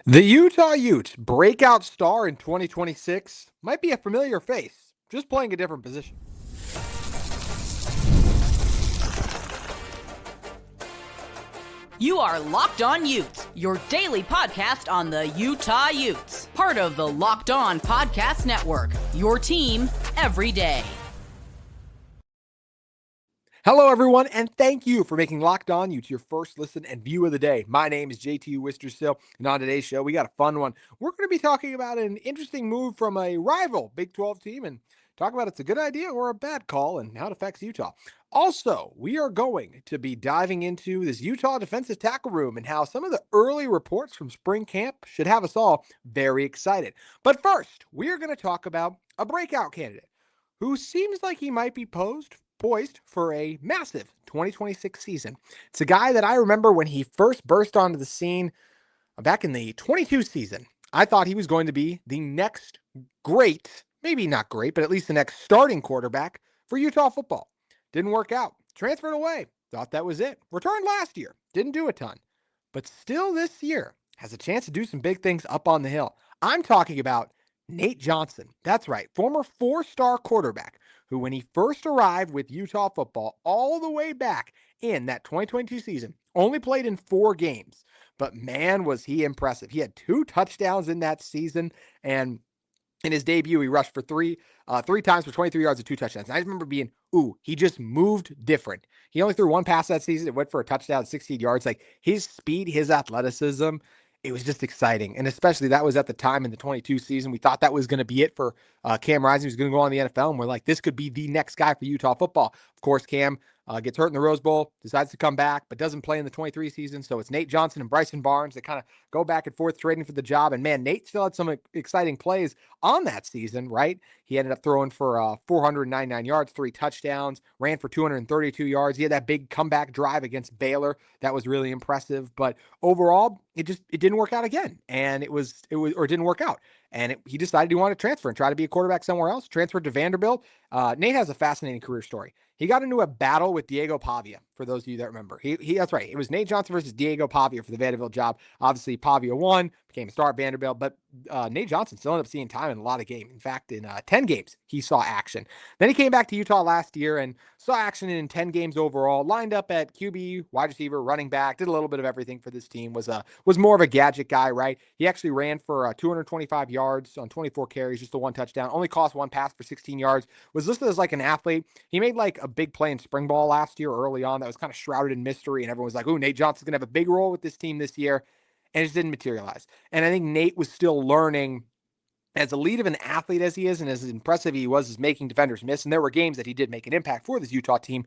The Utah Utes breakout star in 2026 might be a familiar face, just playing a different position. You are Locked On Utes, your daily podcast on the Utah Utes, part of the Locked On Podcast Network, your team every day. Hello, everyone, and thank you for making Locked On Utes your first listen and view of the day. My name is JT Wistrcill, and on today's show, we got a fun one. We're going to be talking about an interesting move from a rival Big 12 team and talk about it's a good idea or a bad call and how it affects Utah. Also, we are going to be diving into this Utah defensive tackle room and how some of the early reports from spring camp should have us all very excited. But first, we are going to talk about a breakout candidate who seems like he might be poised for a massive 2026 season. It's a guy that I remember when he first burst onto the scene back in the 22 season. I thought he was going to be the next great, maybe not great, but at least the next starting quarterback for Utah football. Didn't work out. Transferred away. Thought that was it. Returned last year. Didn't do a ton. But still this year has a chance to do some big things up on the hill. I'm talking about Nate Johnson. That's right. Former four-star quarterback who, when he first arrived with Utah football all the way back in that 2022 season, only played in 4 games. But man, was he impressive. He had 2 touchdowns in that season, and in his debut, he rushed for three times for 23 yards and 2 touchdowns. And I just remember being, he just moved different. He only threw 1 pass that season. It went for a touchdown, 16 yards. Like, his speed, his athleticism, it was just exciting. And especially that was at the time in the 22 season. We thought that was going to be it for Cam Rising. He was going to go on the NFL. And we're like, this could be the next guy for Utah football. Of course, Cam gets hurt in the Rose Bowl, decides to come back, but doesn't play in the 23 season. So it's Nate Johnson and Bryson Barnes that kind of go back and forth trading for the job. And man, Nate still had some exciting plays on that season, right? He ended up throwing for 499 yards, 3 touchdowns, ran for 232 yards. He had that big comeback drive against Baylor. That was really impressive. But overall, it didn't work out again. And it didn't work out. And he decided he wanted to transfer and try to be a quarterback somewhere else. Transferred to Vanderbilt. Nate has a fascinating career story. He got into a battle with Diego Pavia, for those of you that remember. That's right. It was Nate Johnson versus Diego Pavia for the Vanderbilt job. Obviously, Pavia won, became a star at Vanderbilt, but Nate Johnson still ended up seeing time in a lot of games. In fact, in 10 games, he saw action. Then he came back to Utah last year and saw action in 10 games overall, lined up at QB, wide receiver, running back, did a little bit of everything for this team, was more of a gadget guy, right? He actually ran for 225 yards on 24 carries, just the 1 touchdown, only cost 1 pass for 16 yards, was listed as like an athlete. He made like a big play in spring ball last year early on that was kind of shrouded in mystery, and everyone was like, Nate Johnson's going to have a big role with this team this year, and it just didn't materialize. And I think Nate was still learning as elite of an athlete as he is and as impressive he was as making defenders miss, and there were games that he did make an impact for this Utah team,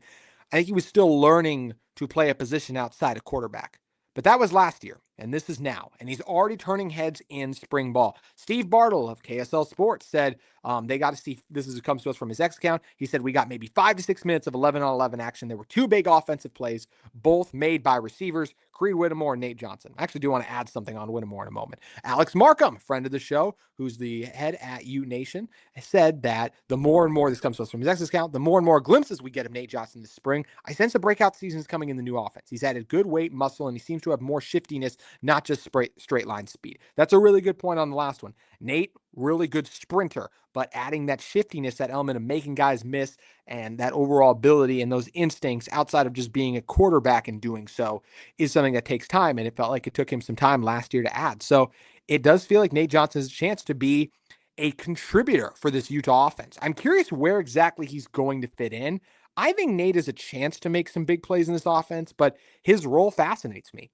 I think he was still learning to play a position outside of quarterback. But that was last year, and this is now, and he's already turning heads in spring ball. Steve Bartle of KSL Sports said they got to see, comes to us from his X account, he said we got maybe 5 to 6 minutes of 11-on-11 action. There were 2 big offensive plays, both made by receivers, Creed Whittemore and Nate Johnson. I actually do want to add something on Whittemore in a moment. Alex Markham, friend of the show, who's the head at U Nation, said that the more and more, this comes to us from his X account, the more and more glimpses we get of Nate Johnson this spring, I sense a breakout season is coming in the new offense. He's added good weight, muscle, and he seems to have more shiftiness, not just straight line speed. That's a really good point on the last one. Nate, really good sprinter, but adding that shiftiness, that element of making guys miss, and that overall ability and those instincts outside of just being a quarterback and doing so is something that takes time, and it felt like it took him some time last year to add. So it does feel like Nate Johnson has a chance to be a contributor for this Utah offense. I'm curious where exactly he's going to fit in. I think Nate has a chance to make some big plays in this offense, but his role fascinates me.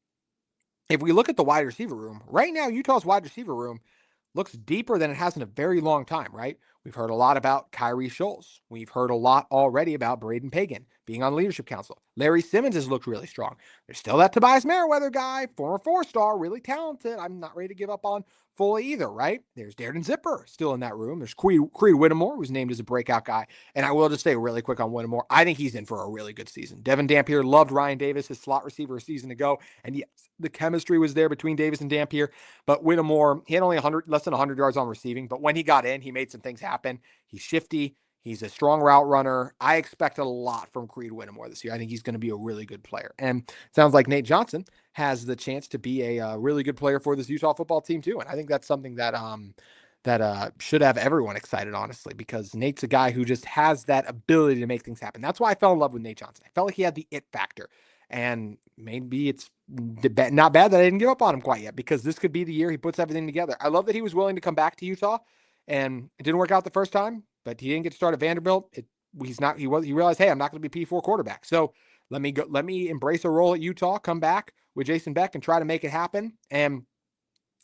If we look at the wide receiver room, right now, Utah's wide receiver room looks deeper than it has in a very long time, right? We've heard a lot about Kyrie Schultz. We've heard a lot already about Braden Pagan being on the leadership council. Larry Simmons has looked really strong. There's still that Tobias Merriweather guy, former 4-star, really talented. I'm not ready to give up on fully either, right? There's Darren Zipper still in that room. There's Creed Whittemore, who's named as a breakout guy. And I will just say really quick on Whittemore, I think he's in for a really good season. Devin Dampier loved Ryan Davis, his slot receiver a season ago. And yes, the chemistry was there between Davis and Dampier. But Whittemore, he had only less than 100 yards on receiving. But when he got in, he made some things happen. He's shifty. He's a strong route runner. I expect a lot from Creed Whittemore this year. I think he's going to be a really good player. And it sounds like Nate Johnson has the chance to be a really good player for this Utah football team too. And I think that's something that should have everyone excited, honestly, because Nate's a guy who just has that ability to make things happen. That's why I fell in love with Nate Johnson. I felt like he had the it factor. And maybe it's not bad that I didn't give up on him quite yet, because this could be the year he puts everything together. I love that he was willing to come back to Utah, and it didn't work out the first time, but he didn't get to start at Vanderbilt. He realized, hey, I'm not going to be P4 quarterback. So let me embrace a role at Utah, come back with Jason Beck and try to make it happen. And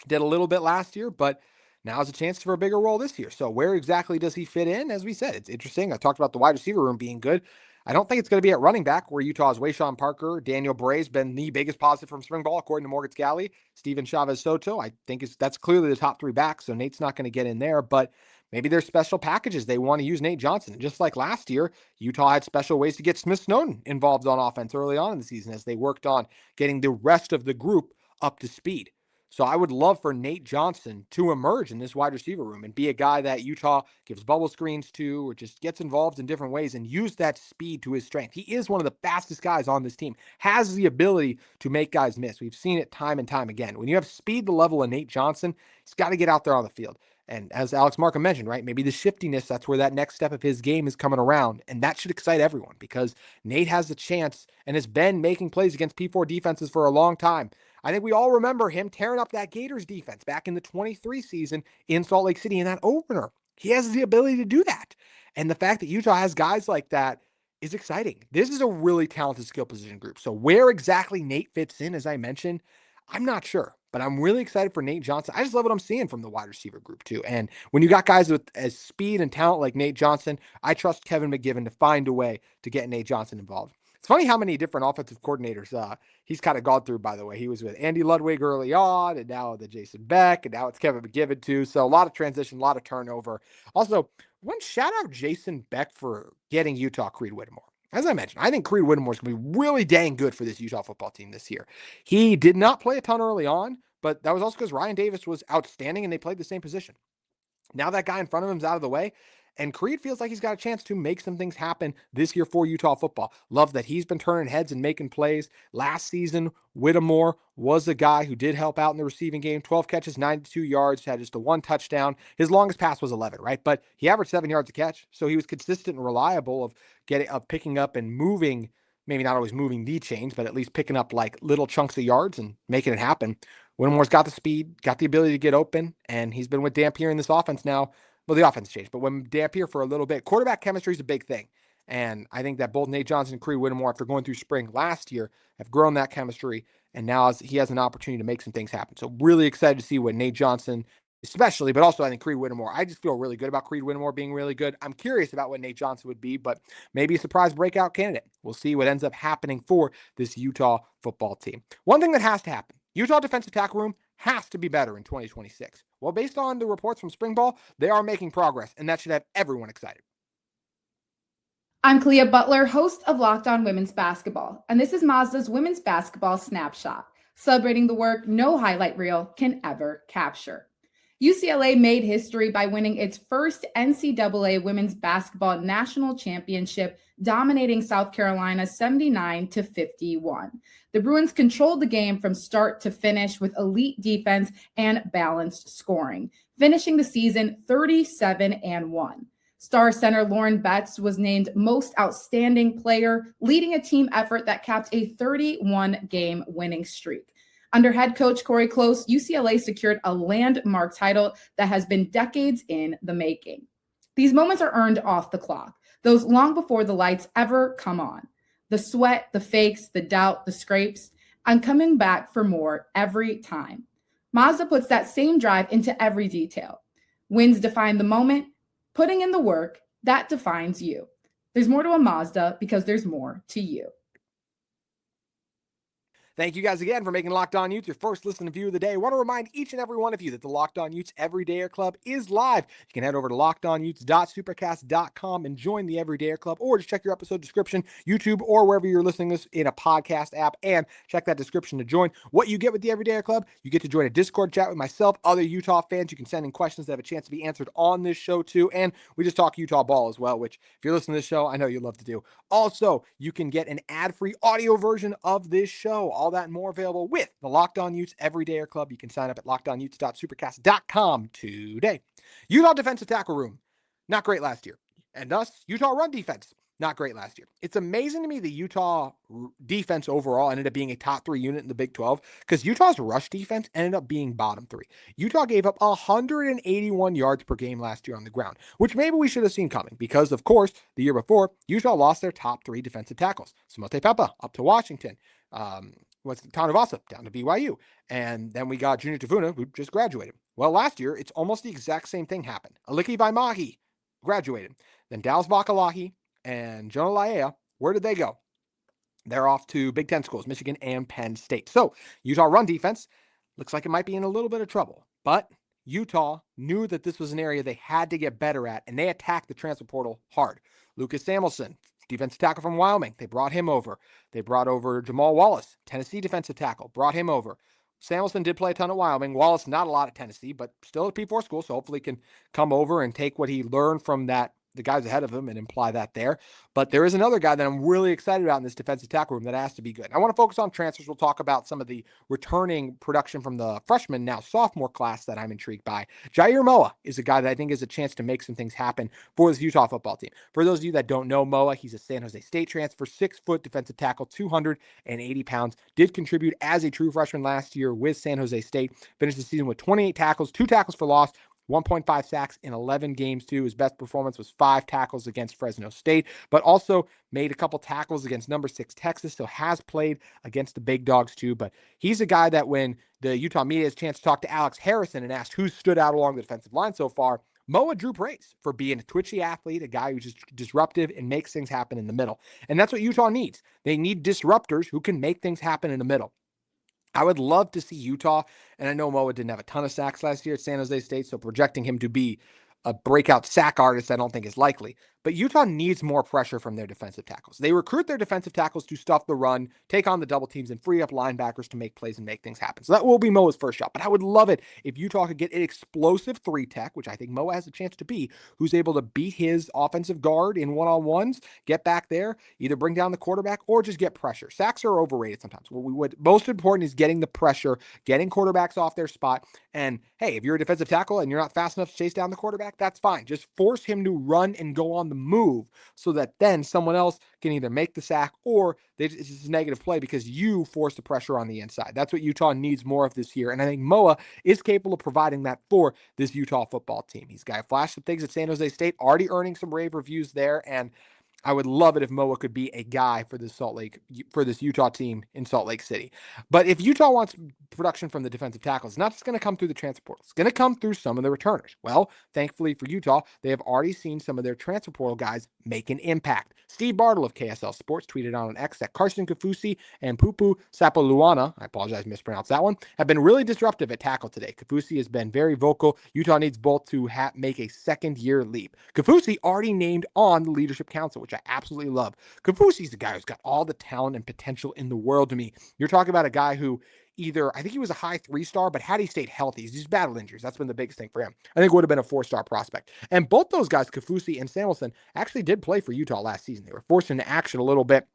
did a little bit last year, but now's a chance for a bigger role this year. So where exactly does he fit in? As we said, it's interesting. I talked about the wide receiver room being good. I don't think it's going to be at running back, where Utah's Wayshawn Parker, Daniel Bray's been the biggest positive from spring ball, according to Morgan Scally. Steven Chavez Soto, I think that's clearly the top three backs, so Nate's not going to get in there, but maybe there's special packages they want to use Nate Johnson. Just like last year, Utah had special ways to get Smith Snowden involved on offense early on in the season as they worked on getting the rest of the group up to speed. So I would love for Nate Johnson to emerge in this wide receiver room and be a guy that Utah gives bubble screens to, or just gets involved in different ways and use that speed to his strength. He is one of the fastest guys on this team, has the ability to make guys miss. We've seen it time and time again. When you have speed the level of Nate Johnson, he's got to get out there on the field. And as Alex Markham mentioned, right, maybe the shiftiness, that's where that next step of his game is coming around. And that should excite everyone, because Nate has the chance and has been making plays against P4 defenses for a long time. I think we all remember him tearing up that Gators defense back in the 23 season in Salt Lake City in that opener. He has the ability to do that. And the fact that Utah has guys like that is exciting. This is a really talented skill position group. So where exactly Nate fits in, as I mentioned, I'm not sure, but I'm really excited for Nate Johnson. I just love what I'm seeing from the wide receiver group too. And when you got guys with as speed and talent like Nate Johnson, I trust Kevin McGivern to find a way to get Nate Johnson involved. It's funny how many different offensive coordinators he's kind of gone through, by the way. He was with Andy Ludwig early on, and now the Jason Beck, and now it's Kevin McGivern too. So a lot of transition, a lot of turnover. Also, one shout out Jason Beck for getting Utah Creed Whittemore. As I mentioned, I think Creed Whittemore is going to be really dang good for this Utah football team this year. He did not play a ton early on, but that was also because Ryan Davis was outstanding and they played the same position. Now that guy in front of him is out of the way, and Creed feels like he's got a chance to make some things happen this year for Utah football. Love that he's been turning heads and making plays. Last season, Whittemore was a guy who did help out in the receiving game. 12 catches, 92 yards, had just a one touchdown. His longest pass was 11, right? But he averaged 7 yards a catch, so he was consistent and reliable of picking up and moving, maybe not always moving the chains, but at least picking up like little chunks of yards and making it happen. Whittemore's got the speed, got the ability to get open, and he's been with Dampier in this offense now. Well, the offense changed, but when Dampier for a little bit, quarterback chemistry is a big thing. And I think that both Nate Johnson and Creed Whittemore, after going through spring last year, have grown that chemistry. And now he has an opportunity to make some things happen. So really excited to see what Nate Johnson, especially, but also I think Creed Whittemore. I just feel really good about Creed Whittemore being really good. I'm curious about what Nate Johnson would be, but maybe a surprise breakout candidate. We'll see what ends up happening for this Utah football team. One thing that has to happen, Utah defensive tackle room has to be better in 2026. Well, based on the reports from spring ball, they are making progress, and that should have everyone excited. I'm Clea Butler, host of Locked On Women's Basketball, and this is Mazda's Women's Basketball Snapshot, celebrating the work no highlight reel can ever capture. UCLA made history by winning its first NCAA Women's Basketball National Championship, dominating South Carolina 79-51. The Bruins controlled the game from start to finish with elite defense and balanced scoring, finishing the season 37-1. Star center Lauren Betts was named Most Outstanding Player, leading a team effort that capped a 31-game winning streak. Under head coach Corey Close, UCLA secured a landmark title that has been decades in the making. These moments are earned off the clock, those long before the lights ever come on. The sweat, the fakes, the doubt, the scrapes. I'm coming back for more every time. Mazda puts that same drive into every detail. Wins define the moment. Putting in the work, that defines you. There's more to a Mazda because there's more to you. Thank you guys again for making Locked On Utes your first listen and view of the day. I want to remind each and every one of you that the Locked On Utes Everydayer Club is live. You can head over to lockedonutes.supercast.com and join the Everydayer Club, or just check your episode description, YouTube, or wherever you're listening to this in a podcast app, and check that description to join. What you get with the Everydayer Club, you get to join a Discord chat with myself, other Utah fans. You can send in questions that have a chance to be answered on this show too, and we just talk Utah ball as well, which if you're listening to this show, I know you'd love to do. Also, you can get an ad-free audio version of this show. All that and more available with the Locked On Utes Everydayer Club. You can sign up at lockedonutes.supercast.com today. Utah defensive tackle room, not great last year. And thus, Utah run defense, not great last year. It's amazing to me the Utah defense overall ended up being a top 3 unit in the Big 12 because Utah's rush defense ended up being bottom 3. Utah gave up 181 yards per game last year on the ground, which maybe we should have seen coming because, of course, the year before, Utah lost their top 3 defensive tackles. Samote Pepa up to Washington. Tanuvasa down to BYU. And then we got Junior Tafuna, who just graduated. Well, last year, it's almost the exact same thing happened. Aliki Vaimahi graduated. Then Dallas Vakalahi and Jonah Laea, where did they go? They're off to Big Ten schools, Michigan and Penn State. So Utah run defense looks like it might be in a little bit of trouble. But Utah knew that this was an area they had to get better at, and they attacked the transfer portal hard. Lucas Samuelson, defensive tackle from Wyoming, they brought him over. They brought over Jamal Wallace, Tennessee defensive tackle, brought him over. Samuelson did play a ton at Wyoming. Wallace, not a lot at Tennessee, but still at P4 school, so hopefully can come over and take what he learned from the guys ahead of him and imply that there. But there is another guy that I'm really excited about in this defensive tackle room that has to be good. I want to focus on transfers. We'll talk about some of the returning production from the freshman, now sophomore class that I'm intrigued by. Jair Moa is a guy that I think has a chance to make some things happen for this Utah football team. For those of you that don't know Moa, he's a San Jose State transfer, 6-foot defensive tackle, 280 pounds, did contribute as a true freshman last year with San Jose State, finished the season with 28 tackles, 2 tackles for loss, 1.5 sacks in 11 games too. His best performance was 5 tackles against Fresno State, but also made a couple tackles against number 6 Texas, so has played against the big dogs too. But he's a guy that when the Utah media has a chance to talk to Alex Harrison and asked who stood out along the defensive line so far, Moa drew praise for being a twitchy athlete, a guy who's just disruptive and makes things happen in the middle. And that's what Utah needs. They need disruptors who can make things happen in the middle. I would love to see Utah, and I know Moa didn't have a ton of sacks last year at San Jose State, so projecting him to be a breakout sack artist I don't think is likely. But Utah needs more pressure from their defensive tackles. They recruit their defensive tackles to stuff the run, take on the double teams, and free up linebackers to make plays and make things happen. So that will be Moa's first shot. But I would love it if Utah could get an explosive 3-tech, which I think Moa has a chance to be, who's able to beat his offensive guard in one-on-ones, get back there, either bring down the quarterback or just get pressure. Sacks are overrated sometimes. Most important is getting the pressure, getting quarterbacks off their spot. And hey, if you're a defensive tackle and you're not fast enough to chase down the quarterback, that's fine. Just force him to run and go on the move so that then someone else can either make the sack or it's just a negative play because you force the pressure on the inside. That's what Utah needs more of this year. And I think Moa is capable of providing that for this Utah football team. He's got flashed some things at San Jose State, already earning some rave reviews there. And I would love it if Moa could be a guy for this Utah team in Salt Lake City. But if Utah wants production from the defensive tackles, it's not just going to come through the transfer portal. It's going to come through some of the returners. Well, thankfully for Utah, they have already seen some of their transfer portal guys make an impact. Steve Bartle of KSL Sports tweeted on X that Karson Kaufusi and Pupu Sapoluana, I apologize, mispronounced that one, have been really disruptive at tackle today. Kaufusi has been very vocal. Utah needs both to make a second-year leap. Kaufusi already named on the Leadership Council, which I absolutely love. Kaufusi's the guy who's got all the talent and potential in the world to me. You're talking about a guy who I think he was a high 3-star, but had he stayed healthy, he's battled injuries. That's been the biggest thing for him. I think would have been a 4-star prospect. And both those guys, Kaufusi and Samuelson, actually did play for Utah last season. They were forced into action a little bit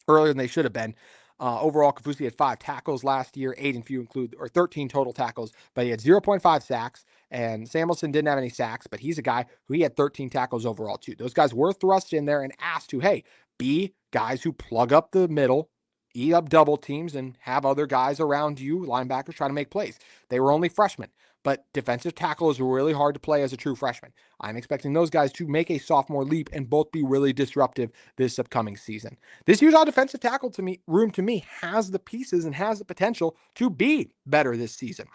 earlier than they should have been. Overall, Kaufusi had 5 tackles last year, 13 total tackles, but he had 0.5 sacks. And Samuelson didn't have any sacks, but he's a guy who he had 13 tackles overall too. Those guys were thrust in there and asked to, hey, be guys who plug up the middle, eat up double teams, and have other guys around you, linebackers, try to make plays. They were only freshmen, but defensive tackle is really hard to play as a true freshman. I'm expecting those guys to make a sophomore leap and both be really disruptive this upcoming season. This Utah defensive tackle room to me has the pieces and has the potential to be better this season.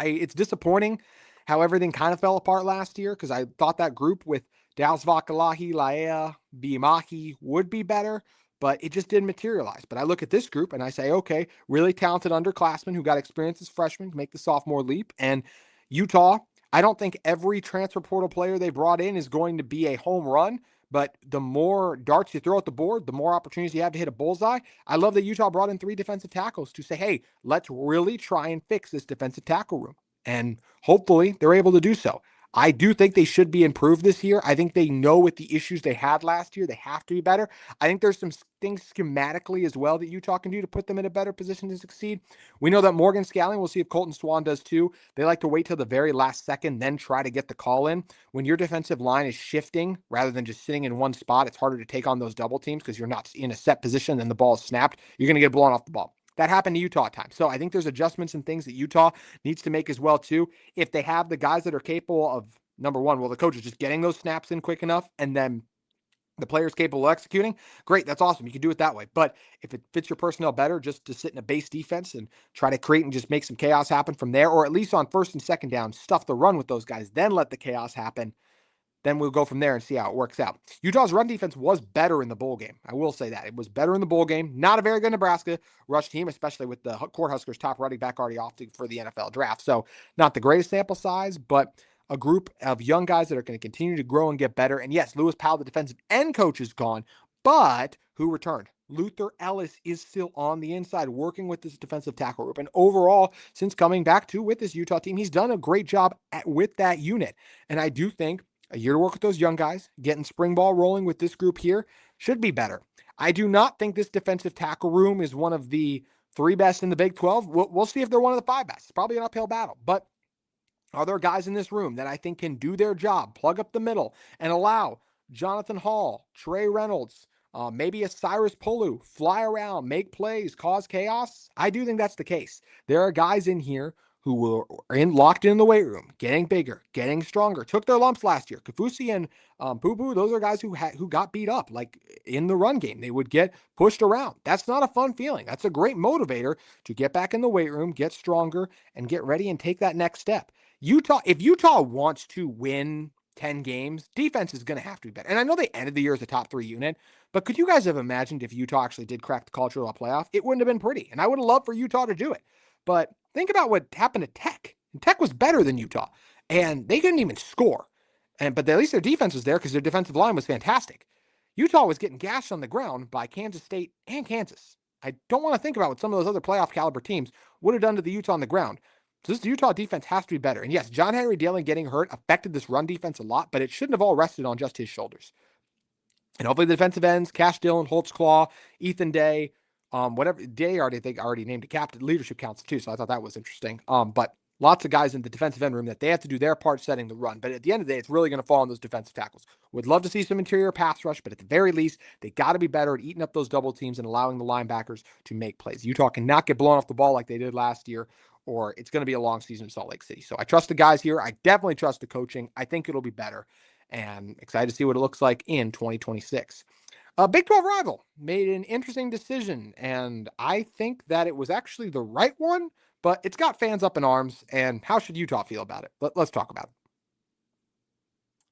It's disappointing how everything kind of fell apart last year because I thought that group with Dallas Vakalahi, Laea, Bimahi would be better. but it just didn't materialize. But I look at this group and I say, okay, really talented underclassmen who got experience as freshmen make the sophomore leap. And Utah, I don't think every transfer portal player they brought in is going to be a home run, but the more darts you throw at the board, the more opportunities you have to hit a bullseye. I love that Utah brought in 3 defensive tackles to say, hey, let's really try and fix this defensive tackle room. And hopefully they're able to do so. I do think they should be improved this year. I think they know with the issues they had last year, they have to be better. I think there's some things schematically as well that Utah can do to put them in a better position to succeed. We know that Morgan Scallon, we'll see if Colton Swan does too. They like to wait till the very last second, then try to get the call in. When your defensive line is shifting rather than just sitting in one spot, it's harder to take on those double teams because you're not in a set position and the ball is snapped. You're going to get blown off the ball. That happened to Utah at times. So I think there's adjustments and things that Utah needs to make as well too. If they have the guys that are capable of, number one, well, the coach is just getting those snaps in quick enough, and then the player's capable of executing, great, that's awesome. You can do it that way. But if it fits your personnel better, just to sit in a base defense and try to create and just make some chaos happen from there, or at least on first and second down, stuff the run with those guys, then let the chaos happen. Then we'll go from there and see how it works out. Utah's run defense was better in the bowl game. I will say that. It was better in the bowl game. Not a very good Nebraska rush team, especially with the Cornhuskers top running back already off for the NFL draft. So not the greatest sample size, but a group of young guys that are going to continue to grow and get better. And yes, Lewis Powell, the defensive end coach, is gone, but who returned? Luther Ellis is still on the inside working with this defensive tackle group. And overall, since coming back with this Utah team, he's done a great job with that unit. And I do think a year to work with those young guys, getting spring ball rolling with this group here should be better. I do not think this defensive tackle room is one of the 3 best in the Big 12. We'll see if they're one of the 5 best. It's probably an uphill battle, but are there guys in this room that I think can do their job, plug up the middle, and allow Jonathan Hall, Trey Reynolds, maybe a Cyrus Polu, fly around, make plays, cause chaos? I do think that's the case. There are guys in here who were locked in the weight room, getting bigger, getting stronger, took their lumps last year. Kaufusi and Poo-Poo, those are guys who got beat up, like in the run game. They would get pushed around. That's not a fun feeling. That's a great motivator to get back in the weight room, get stronger, and get ready and take that next step. If Utah wants to win 10 games, defense is going to have to be better. And I know they ended the year as a top 3 unit, but could you guys have imagined if Utah actually did crack the college football playoff? It wouldn't have been pretty. And I would have loved for Utah to do it. But think about what happened to Tech. And Tech was better than Utah, and they couldn't even score. But at least their defense was there because their defensive line was fantastic. Utah was getting gashed on the ground by Kansas State and Kansas. I don't want to think about what some of those other playoff caliber teams would have done to the Utah on the ground. So this Utah defense has to be better. And yes, John Henry Daly getting hurt affected this run defense a lot, but it shouldn't have all rested on just his shoulders. And hopefully the defensive ends, Cash Dillon, Holtzclaw, Ethan Day, whatever. Day already named a captain, leadership council too, so I thought that was interesting. But lots of guys in the defensive end room that they have to do their part setting the run. But at the end of the day, it's really going to fall on those defensive tackles. Would love to see some interior pass rush, but at the very least, they got to be better at eating up those double teams and allowing the linebackers to make plays. Utah cannot get blown off the ball like they did last year, or it's going to be a long season in Salt Lake City. So I trust the guys here. I definitely trust the coaching. I think it'll be better, and excited to see what it looks like in 2026. A Big 12 rival made an interesting decision, and I think that it was actually the right one, but it's got fans up in arms, and how should Utah feel about it? Let's talk about it.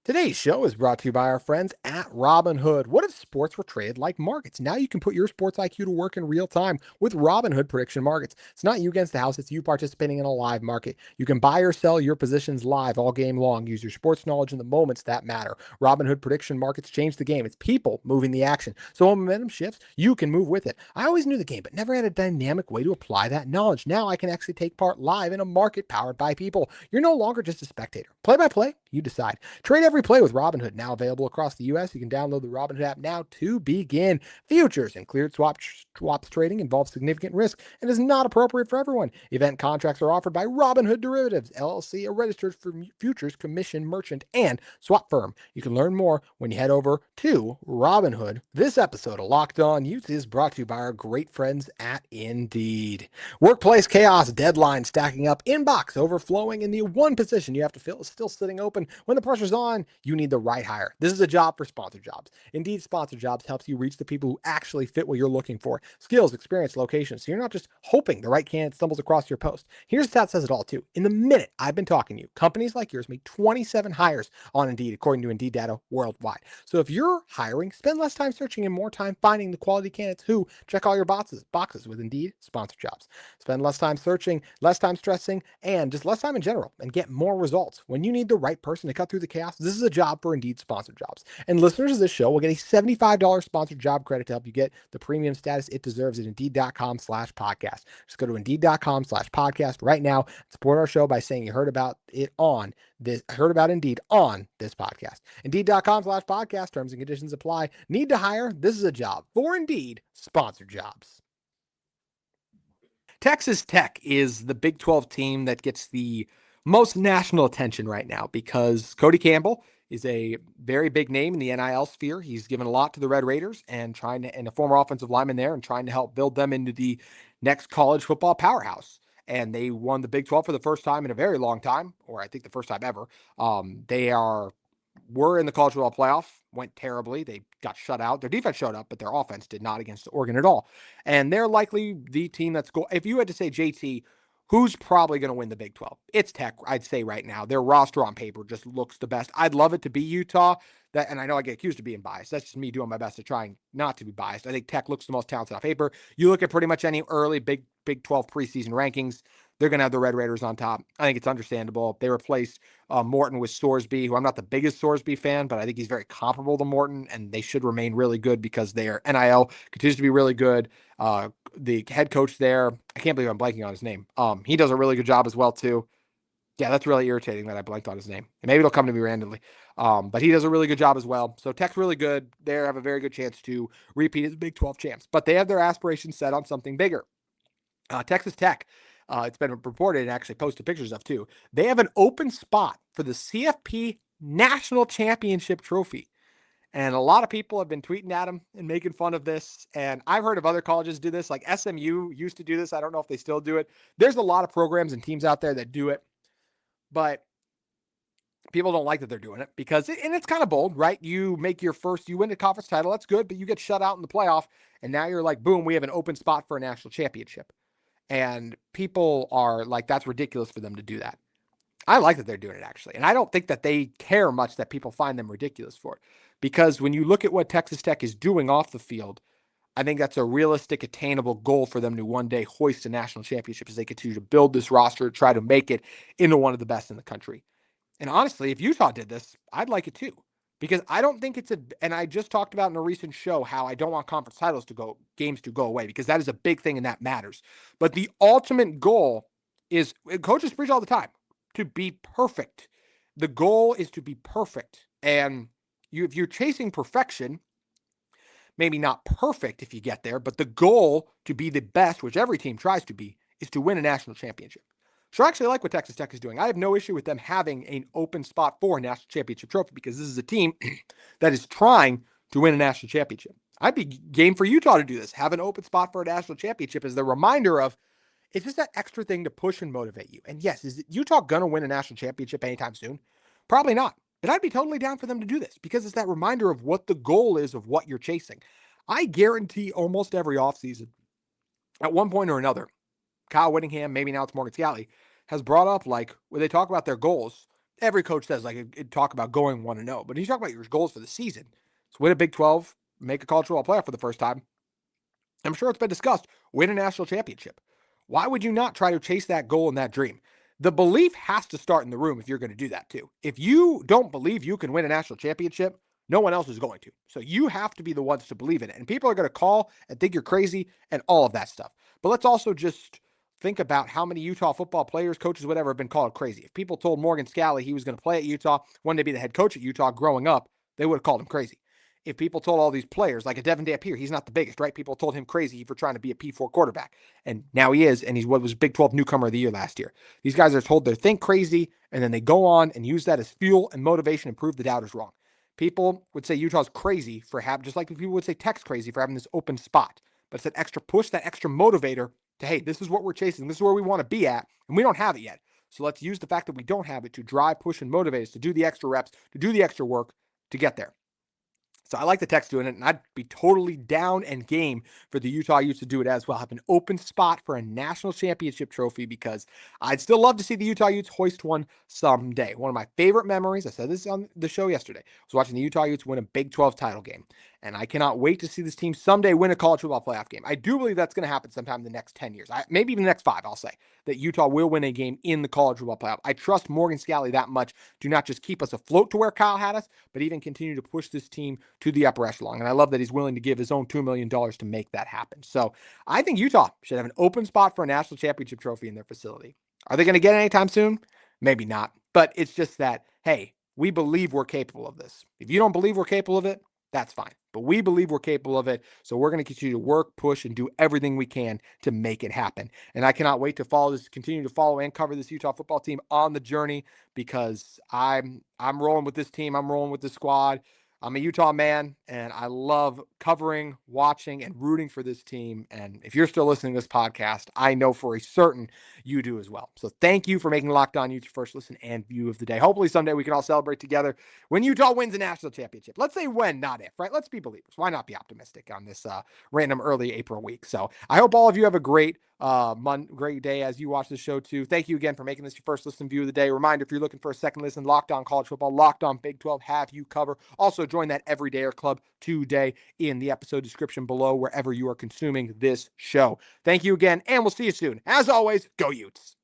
Today's show is brought to you by our friends at Robinhood. What if sports were traded like markets? Now you can put your sports IQ to work in real time with Robinhood prediction markets. It's not you against the house, it's you participating in a live market. You can buy or sell your positions live all game long. Use your sports knowledge in the moments that matter. Robinhood prediction markets change the game. It's people moving the action. So when momentum shifts, you can move with it. I always knew the game, but never had a dynamic way to apply that knowledge. Now I can actually take part live in a market powered by people. You're no longer just a spectator. Play by play, you decide. Trade every play with Robinhood, now available across the U.S. You can download the Robinhood app now to begin. Futures and cleared swaps trading involves significant risk and is not appropriate for everyone. Event contracts are offered by Robinhood Derivatives, LLC, a registered futures commission merchant and swap firm. You can learn more when you head over to Robinhood. This episode of Locked On Utes is brought to you by our great friends at Indeed. Workplace chaos, deadlines stacking up, inbox overflowing, and the one position you have to fill is still sitting open. When the pressure's on, hiring, you need the right hire. This is a job for sponsored jobs. Indeed, sponsored jobs helps you reach the people who actually fit what you're looking for. Skills, experience, location. So you're not just hoping the right candidate stumbles across your post. Here's a stat that says it all too. In the minute I've been talking to you, companies like yours make 27 hires on Indeed, according to Indeed data worldwide. So if you're hiring, spend less time searching and more time finding the quality candidates who check all your boxes with Indeed sponsored jobs. Spend less time searching, less time stressing, and just less time in general, and get more results. When you need the right person to cut through the chaos, this is a job for Indeed sponsored jobs. And listeners of this show will get a $75 sponsored job credit to help you get the premium status it deserves at Indeed.com/podcast. Just go to Indeed.com/podcast right now and support our show by saying you heard about Indeed on this podcast. Indeed.com/podcast. Terms and conditions apply. Need to hire? This is a job for Indeed sponsored jobs. Texas Tech is the Big 12 team that gets the most national attention right now because Cody Campbell is a very big name in the NIL sphere. He's given a lot to the Red Raiders and a former offensive lineman there and trying to help build them into the next college football powerhouse. And they won the Big 12 for the first time in a very long time, or I think the first time ever. Were in the college football playoff, went terribly. They got shut out. Their defense showed up, but their offense did not against Oregon at all. And they're likely the team that's going. If you had to say, JT, who's probably going to win the Big 12? It's Tech, I'd say right now. Their roster on paper just looks the best. I'd love it to be Utah. And I know I get accused of being biased. That's just me doing my best to try not to be biased. I think Tech looks the most talented on paper. You look at pretty much any early Big 12 preseason rankings, they're going to have the Red Raiders on top. I think it's understandable. They replaced Morton with Sorsby, who I'm not the biggest Sorsby fan, but I think he's very comparable to Morton, and they should remain really good because their NIL continues to be really good. The head coach there, I can't believe I'm blanking on his name. He does a really good job as well, too. Yeah, that's really irritating that I blanked on his name. And maybe it'll come to me randomly. But he does a really good job as well. So Tech's really good. They have a very good chance to repeat as Big 12 champs. But they have their aspirations set on something bigger. Texas Tech, it's been reported and actually posted pictures of too. They have an open spot for the CFP National Championship Trophy. And a lot of people have been tweeting at him and making fun of this. And I've heard of other colleges do this. Like SMU used to do this. I don't know if they still do it. There's a lot of programs and teams out there that do it. But people don't like that they're doing it because it's kind of bold, right? You win a conference title. That's good. But you get shut out in the playoff. And now you're like, boom, we have an open spot for a national championship. And people are like, that's ridiculous for them to do that. I like that they're doing it, actually. And I don't think that they care much that people find them ridiculous for it. Because when you look at what Texas Tech is doing off the field, I think that's a realistic, attainable goal for them to one day hoist a national championship as they continue to build this roster, try to make it into one of the best in the country. And honestly, if Utah did this, I'd like it too. Because I don't think and I just talked about in a recent show how I don't want conference games to go away, because that is a big thing and that matters. But the ultimate goal is, coaches preach all the time, to be perfect. The goal is to be perfect. And if you're chasing perfection, maybe not perfect if you get there, but the goal to be the best, which every team tries to be, is to win a national championship. So I actually like what Texas Tech is doing. I have no issue with them having an open spot for a national championship trophy, because this is a team that is trying to win a national championship. I'd be game for Utah to do this. Have an open spot for a national championship as the reminder of, it's just that extra thing to push and motivate you. And yes, is Utah going to win a national championship anytime soon? Probably not. But I'd be totally down for them to do this, because it's that reminder of what the goal is of what you're chasing. I guarantee almost every offseason, at one point or another, Kyle Whittingham, maybe now it's Morgan Scalley, has brought up, like, when they talk about their goals, every coach says, like, talk about going 1-0. But you talk about your goals for the season. So win a Big 12, make a college football playoff for the first time. I'm sure it's been discussed. Win a national championship. Why would you not try to chase that goal and that dream? The belief has to start in the room if you're going to do that too. If you don't believe you can win a national championship, no one else is going to. So you have to be the ones to believe in it. And people are going to call and think you're crazy and all of that stuff. But let's also just think about how many Utah football players, coaches, whatever, have been called crazy. If people told Morgan Scalley he was going to play at Utah, one day be the head coach at Utah growing up, they would have called him crazy. If people told all these players, like a Devin Dampier, he's not the biggest, right? People told him crazy for trying to be a P4 quarterback. And now he is, and he's what was Big 12 newcomer of the year last year. These guys are told they think crazy, and then they go on and use that as fuel and motivation and prove the doubters wrong. People would say Utah's crazy for having, just like people would say Tech's crazy for having this open spot. But it's that extra push, that extra motivator to, hey, this is what we're chasing. This is where we want to be at, and we don't have it yet. So let's use the fact that we don't have it to drive, push, and motivate us to do the extra reps, to do the extra work to get there. So I like the Techs doing it, and I'd be totally down and game for the Utah Utes to do it as well. Have an open spot for a national championship trophy because I'd still love to see the Utah Utes hoist one someday. One of my favorite memories, I said this on the show yesterday, was watching the Utah Utes win a Big 12 title game. And I cannot wait to see this team someday win a college football playoff game. I do believe that's going to happen sometime in the next 10 years. Maybe even the next 5, I'll say, that Utah will win a game in the college football playoff. I trust Morgan Scalley that much to not just keep us afloat to where Kyle had us, but even continue to push this team to the upper echelon. And I love that he's willing to give his own $2 million to make that happen. So I think Utah should have an open spot for a national championship trophy in their facility. Are they going to get it anytime soon? Maybe not. But it's just that, hey, we believe we're capable of this. If you don't believe we're capable of it, that's fine. But we believe we're capable of it. So we're going to continue to work, push, and do everything we can to make it happen. And I cannot wait to continue to follow and cover this Utah football team on the journey because I'm rolling with this team. I'm rolling with the squad. I'm a Utah man, and I love covering, watching, and rooting for this team. And if you're still listening to this podcast, I know for a certain you do as well. So thank you for making Locked On Utes your first listen and view of the day. Hopefully someday we can all celebrate together when Utah wins a national championship. Let's say when, not if, right? Let's be believers. Why not be optimistic on this random early April week? So I hope all of you have a great great day as you watch the show too. Thank you again for making this your first listen view of the day. Reminder, if you're looking for a second listen, Locked On College Football, Locked On Big 12 have you cover. Also join that Everydayer Club today in the episode description below wherever you are consuming this show. Thank you again, and we'll see you soon. As always, go Utes.